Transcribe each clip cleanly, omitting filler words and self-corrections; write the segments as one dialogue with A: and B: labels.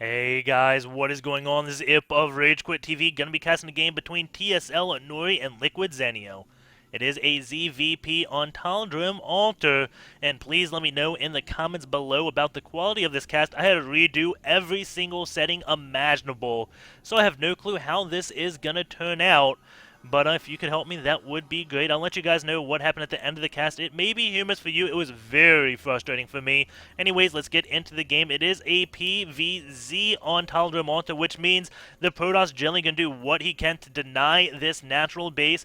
A: Hey guys, what is going on? This is Ip of RageQuitTV, gonna be casting a game between TSL.Inori and Liquid Zenio. It is a ZVP on Tal'Darim altar, and please let me know in the comments below about the quality of this cast. I had to redo every single setting imaginable, so I have no clue how this is gonna turn out. But if you could help me, that would be great. I'll let you guys know what happened at the end of the cast. It may be humorous for you. It was very frustrating for me. Anyways, let's get into the game. It is a PVZ on Tal'Darim altar, which means the Protoss generally going to do what he can to deny this natural base.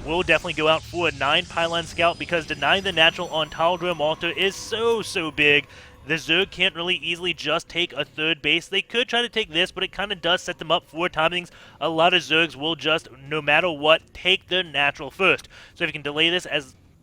A: We'll definitely go out for a 9 pylon scout because denying the natural on Tal'Darim altar is so big. The Zerg can't really easily just take a third base. They could try to take this, but it kind of does set them up for timings. A lot of Zergs will just, no matter what, take their natural first. So if you can delay this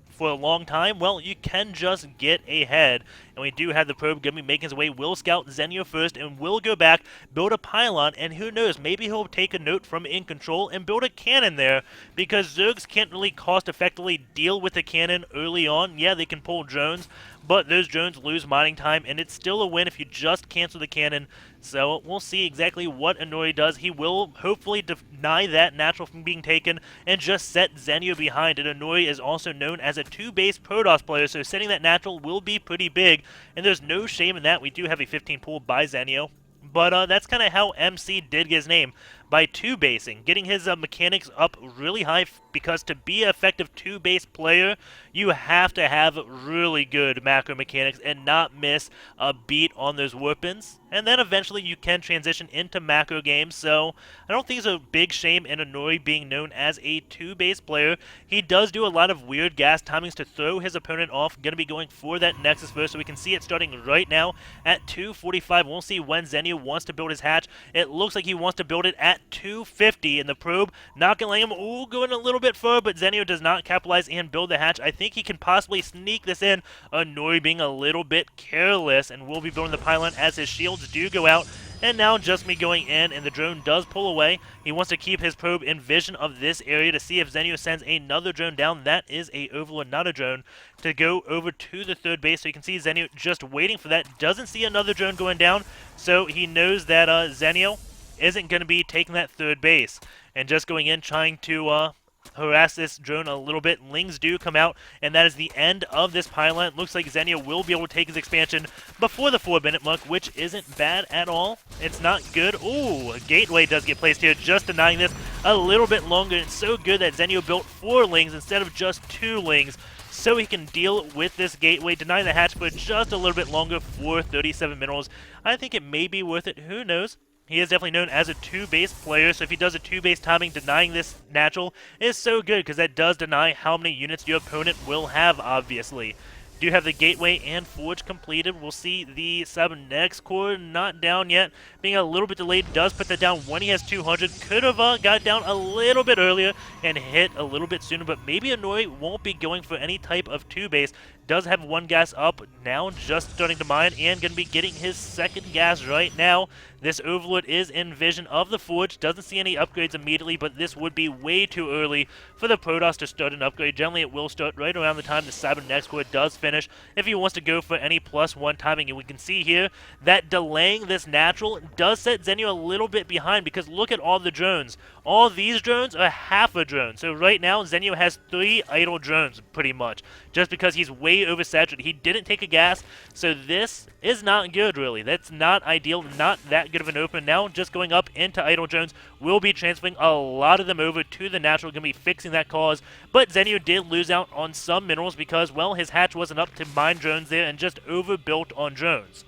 A: for a long time, well, you can just get ahead. And we do have the probe going to be making his way. We'll scout Zenio first, and we'll go back, build a pylon, and who knows, maybe he'll take a note from In Control and build a cannon there, because Zergs can't really cost-effectively deal with a cannon early on. Yeah, they can pull drones, but those drones lose mining time, and it's still a win if you just cancel the cannon. So we'll see exactly what Inori does. He will hopefully deny that natural from being taken and just set Zenio behind. And Inori is also known as a 2-base Protoss player, so setting that natural will be pretty big. And there's no shame in that. We do have a 15 pool by Zenio. But that's kind of how MC did get his name, by 2-basing, getting his mechanics up really high, because to be an effective 2-base player, you have to have really good macro mechanics and not miss a beat on those weapons. And then eventually you can transition into macro games, so I don't think it's a big shame in Inori being known as a 2-base player. He does do a lot of weird gas timings to throw his opponent off. Going to be going for that Nexus first, so we can see it starting right now at 245. We'll see when Zenio wants to build his hatch. It looks like he wants to build it at 250, and the probe not going to let him going a little bit far, but Zenio does not capitalize and build the hatch. I think he can possibly sneak this in. Inori being a little bit careless, and will be building the pylon as his shields do go out. And now just me going in, and the drone does pull away. He wants to keep his probe in vision of this area to see if Zenio sends another drone down. That is a Overlord, not a drone, to go over to the third base. So you can see Zenio just waiting for that. Doesn't see another drone going down, so he knows that Zenio isn't going to be taking that third base. And just going in, trying to harass this drone a little bit. Lings do come out, and that is the end of this pylon. It looks like Zenio will be able to take his expansion before the 4-minute mark, which isn't bad at all. It's not good. Ooh, a gateway does get placed here, just denying this a little bit longer. It's so good that Zenio built 4 Lings instead of just 2 Lings, so he can deal with this gateway, denying the hatch for just a little bit longer for 37 minerals. I think it may be worth it. Who knows? He is definitely known as a 2-base player, so if he does a 2-base timing, denying this natural is so good, because that does deny how many units your opponent will have, obviously. Do have the gateway and forge completed. We'll see the next core not down yet, being a little bit delayed. Does put that down when he has 200. Could have got down a little bit earlier and hit a little bit sooner, but maybe Inori won't be going for any type of 2-base. Does have 1 gas up now, just starting to mine, and going to be getting his 2nd gas right now. This Overlord is in vision of the forge. Doesn't see any upgrades immediately, but this would be way too early for the Protoss to start an upgrade. Generally, it will start right around the time the next core does finish, if he wants to go for any +1 timing. And we can see here that delaying this natural does set Zenio a little bit behind, because look at all the drones. All these drones are half a drone. So right now, Zenio has 3 idle drones, pretty much, just because he's way oversaturated. He didn't take a gas, so this is not good, really. That's not ideal, not that good of an open. Now just going up into idle drones, will be transferring a lot of them over to the natural, going to be fixing that cause. But Zenio did lose out on some minerals because, well, his hatch wasn't up to mine drones there and just overbuilt on drones.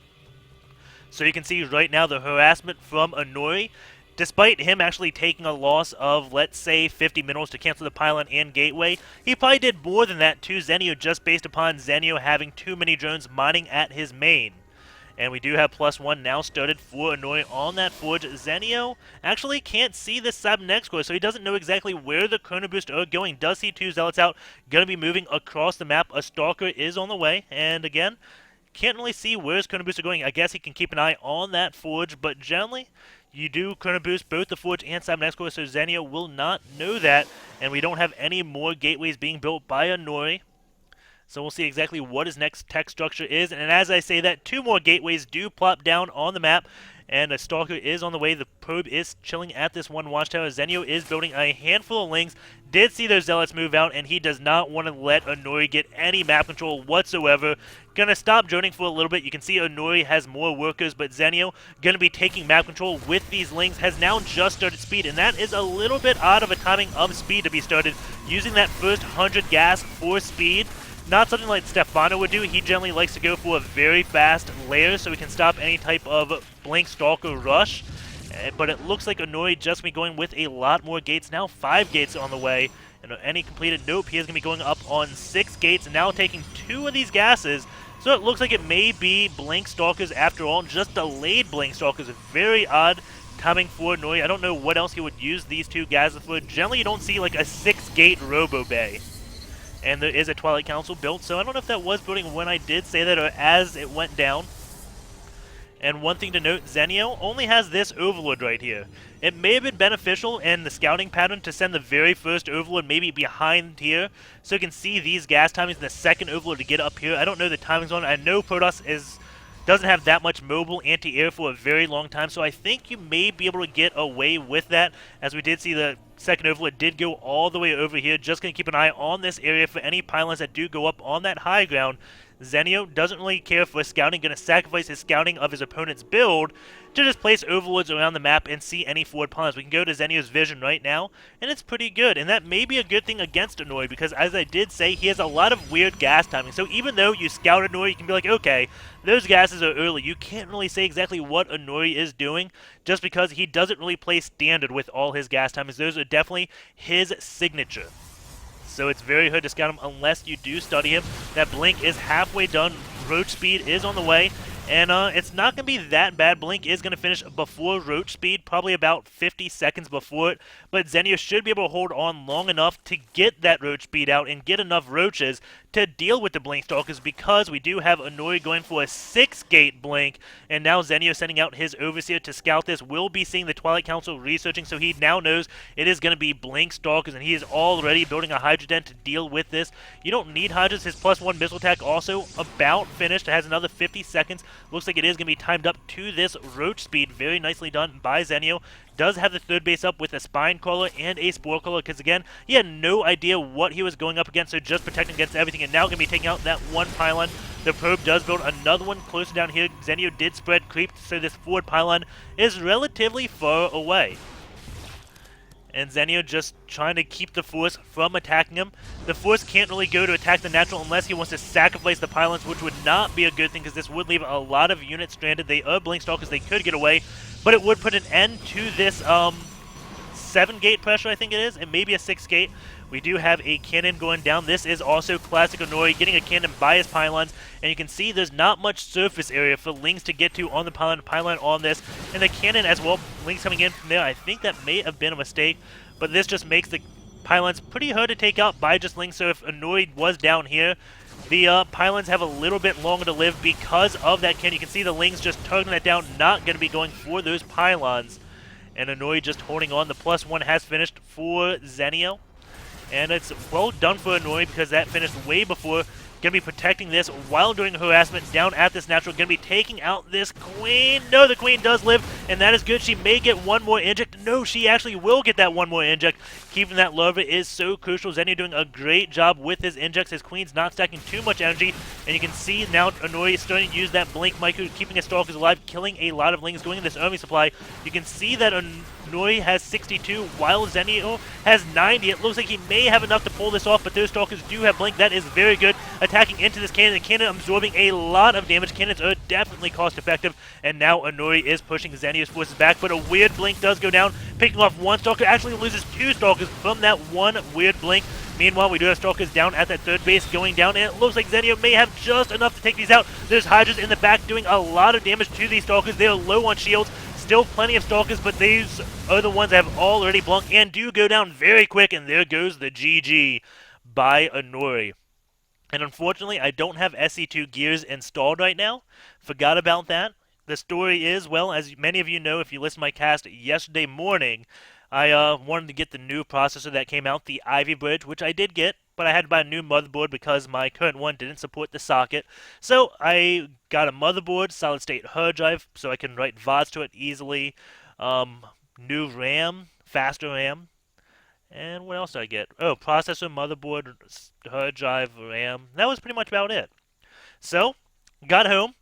A: So you can see right now the harassment from Inori. Despite him actually taking a loss of, let's say, 50 minerals to cancel the pylon and gateway, he probably did more than that to Zenio, just based upon Zenio having too many drones mining at his main. And we do have +1 now started for Inori on that forge. Zenio actually can't see this next core, so he doesn't know exactly where the Chrono Boost are going. Does see 2 Zealots out, going to be moving across the map. A Stalker is on the way, and again, can't really see where's Chrono Boost are going. I guess he can keep an eye on that forge, but generally, you do Chrono Boost both the Forge and next core, so Zenio will not know that, and we don't have any more gateways being built by Inori. So we'll see exactly what his next tech structure is, and as I say that, 2 more gateways do plop down on the map, and a Stalker is on the way. The probe is chilling at this one watchtower. Zenio is building a handful of lings. Did see those zealots move out, and he does not want to let Inori get any map control whatsoever. Gonna stop droning for a little bit. You can see Inori has more workers, but Zenio gonna be taking map control with these lings. Has now just started speed, and that is a little bit odd of a timing of speed to be started. Using that first 100 gas for speed. Not something like Stefano would do. He generally likes to go for a very fast layer so he can stop any type of blink stalker rush. But it looks like Inori just going to be going with a lot more gates. Now 5 gates on the way. And any completed? Nope. He is going to be going up on 6 gates and now taking 2 of these gases. So it looks like it may be blink stalkers after all. Just delayed blink stalkers. Very odd timing for Inori. I don't know what else he would use these 2 gases for. Generally you don't see like a 6-gate Robo Bay. And there is a Twilight Council built, so I don't know if that was building when I did say that or as it went down. And one thing to note, Zenio only has this Overlord right here. It may have been beneficial in the scouting pattern to send the very first Overlord maybe behind here, so you can see these gas timings in the second Overlord to get up here. I don't know the timings on it. I know Protoss doesn't have that much mobile anti-air for a very long time, so I think you may be able to get away with that, as we did see the second Overlord did go all the way over here. Just going to keep an eye on this area for any pylons that do go up on that high ground. Zenio doesn't really care for scouting, going to sacrifice his scouting of his opponent's build to just place overlords around the map and see any forward pylons. We can go to Zenio's vision right now, and it's pretty good. And that may be a good thing against Inori, because as I did say, he has a lot of weird gas timing. So even though you scout Inori, you can be like, okay, those gases are early. You can't really say exactly what Inori is doing, just because he doesn't really play standard with all his gas timings. Those are definitely his signature. So it's very hard to scout him unless you do study him. That blink is halfway done. Roach speed is on the way. And it's not going to be that bad. Blink is going to finish before Roach speed, probably about 50 seconds before it. But Zenio should be able to hold on long enough to get that Roach speed out and get enough Roaches to deal with the Blink Stalkers, because we do have Inori going for a 6-gate Blink. And now Zenio sending out his Overseer to scout this. We'll be seeing the Twilight Council researching, so he now knows it is going to be Blink Stalkers, and he is already building a Hydra Den to deal with this. You don't need Hydras. His +1 missile attack also about finished. It has another 50 seconds. Looks like it is going to be timed up to this Roach speed. Very nicely done by Zenio. Does have the third base up with a Spine Crawler and a Spore Crawler, because again, he had no idea what he was going up against, so just protecting against everything, and now going to be taking out that one pylon. The probe does build another one closer down here. Zenio did spread creep, so this forward pylon is relatively far away. And Zenio just trying to keep the Force from attacking him. The Force can't really go to attack the natural unless he wants to sacrifice the pylons, which would not be a good thing, because this would leave a lot of units stranded. They are Blink Stalkers, they could get away, but it would put an end to this 7-gate pressure, I think it is, and maybe a 6-gate. We do have a cannon going down. This is also classic Inori, getting a cannon by his pylons, and you can see there's not much surface area for Lings to get to on the pylon on this, and the cannon as well, Lings coming in from there. I think that may have been a mistake, but this just makes the pylons pretty hard to take out by just Lings, so if Inori was down here, the pylons have a little bit longer to live because of that cannon. You can see the Lings just targeting that down, not going to be going for those pylons, and Inori just holding on. The +1 has finished for Zenio. And it's well done for Inori, because that finished way before. Going to be protecting this while doing harassment down at this natural. Going to be taking out this Queen. No, the Queen does live, and that is good. She may get one more inject. No, she actually will get that one more inject. Keeping that larva is so crucial. Zenio doing a great job with his injects. His Queen's not stacking too much energy, and you can see now Inori is starting to use that Blink Micro, keeping his Stalkers alive, killing a lot of Lings, going in this army supply. You can see that Inori has 62, while Zenio has 90. It looks like he may have enough to pull this off, but those Stalkers do have Blink. That is very good. Attacking into this cannon, the cannon absorbing a lot of damage. Cannons are definitely cost effective, and now Inori is pushing Zenio's forces back, but a weird Blink does go down, picking off one Stalker. Actually loses 2 Stalkers from that one weird Blink. Meanwhile, we do have Stalkers down at that third base going down, and it looks like Zenio may have just enough to take these out. There's Hydras in the back doing a lot of damage to these Stalkers. They are low on shields. Still plenty of Stalkers, but these are the ones that have already blunked and do go down very quick, and there goes the GG by Inori. And unfortunately, I don't have SC2 gears installed right now. Forgot about that. The story is, well, as many of you know if you listened to my cast yesterday morning, I wanted to get the new processor that came out, the Ivy Bridge, which I did get. but I had to buy a new motherboard because my current one didn't support the socket. So I got a motherboard, solid state hard drive, so I can write VODs to it easily. New RAM, faster RAM. And what else did I get? Oh, processor, motherboard, hard drive, RAM. That was pretty much about it. So, got home,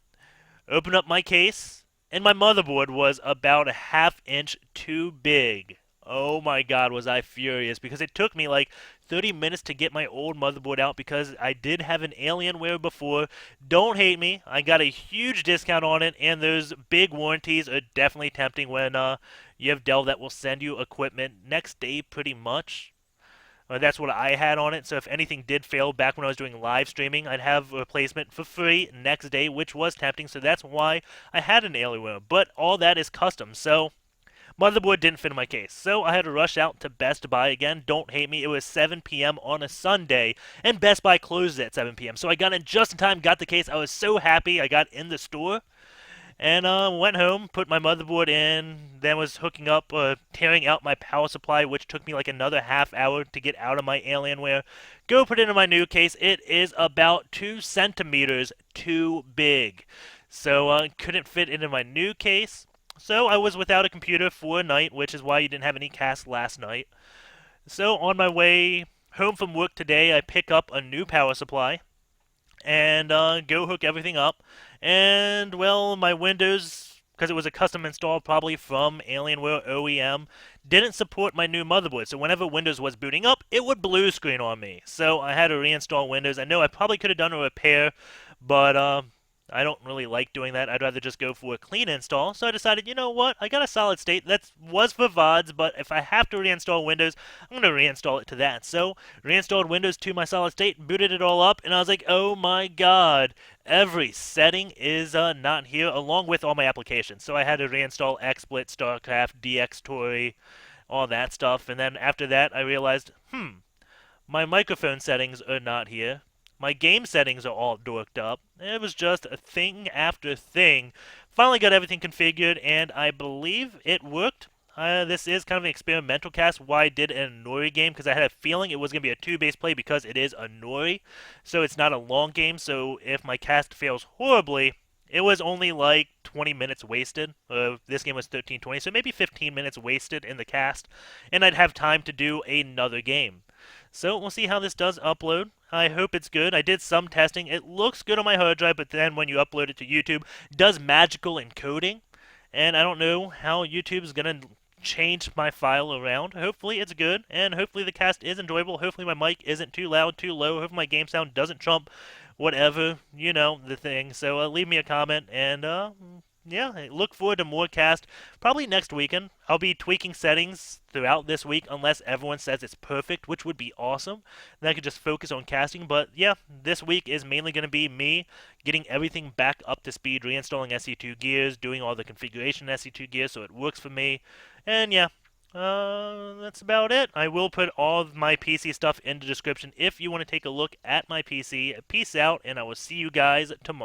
A: opened up my case, and my motherboard was about a ½ inch too big. Oh my god, was I furious, because it took me like 30 minutes to get my old motherboard out because I did have an Alienware before. Don't hate me, I got a huge discount on it, and those big warranties are definitely tempting when you have Dell that will send you equipment next day pretty much. That's what I had on it, so if anything did fail back when I was doing live streaming, I'd have a replacement for free next day, which was tempting, so that's why I had an Alienware. But all that is custom, so motherboard didn't fit in my case. So I had to rush out to Best Buy again. Don't hate me, it was 7 p.m. on a Sunday, and Best Buy closes at 7 p.m. So I got in just in time, got the case. I was so happy I got in the store. And went home, put my motherboard in, then was hooking up, tearing out my power supply, which took me like another ½ hour to get out of my Alienware. Go put it in my new case. It is about 2 centimeters too big. So couldn't fit into my new case. So I was without a computer for a night, which is why you didn't have any cast last night. So on my way home from work today, I pick up a new power supply and go hook everything up. And, well, my Windows, because it was a custom install probably from Alienware OEM, didn't support my new motherboard. So whenever Windows was booting up, it would blue screen on me. So I had to reinstall Windows. I know I probably could have done a repair, but I don't really like doing that. I'd rather just go for a clean install. So I decided, you know what? I got a solid state. That was for VODs, but if I have to reinstall Windows, I'm going to reinstall it to that. So reinstalled Windows to my solid state, booted it all up, and I was like, oh my god. Every setting is not here, along with all my applications. So I had to reinstall XSplit, StarCraft, DxTory, all that stuff. And then after that, I realized, my microphone settings are not here. My game settings are all dorked up. It was just a thing after thing. Finally got everything configured, and I believe it worked. This is kind of an experimental cast. Why I did an Inori game, because I had a feeling it was going to be a 2-base play because it is Inori. So it's not a long game, so if my cast fails horribly, it was only like 20 minutes wasted. This game was 13:20, so maybe 15 minutes wasted in the cast, and I'd have time to do another game. So we'll see how this does upload. I hope it's good. I did some testing. It looks good on my hard drive, but then when you upload it to YouTube, it does magical encoding, and I don't know how YouTube is going to change my file around. Hopefully it's good, and hopefully the cast is enjoyable. Hopefully my mic isn't too loud, too low. Hopefully my game sound doesn't trump whatever, you know, the thing. So leave me a comment, and yeah, I look forward to more cast. Probably next weekend. I'll be tweaking settings throughout this week unless everyone says it's perfect, which would be awesome. Then I could just focus on casting. But yeah, this week is mainly going to be me getting everything back up to speed, reinstalling SE2 gears, doing all the configuration SE2 gears so it works for me. And yeah, that's about it. I will put all of my PC stuff in the description if you want to take a look at my PC. Peace out, and I will see you guys tomorrow.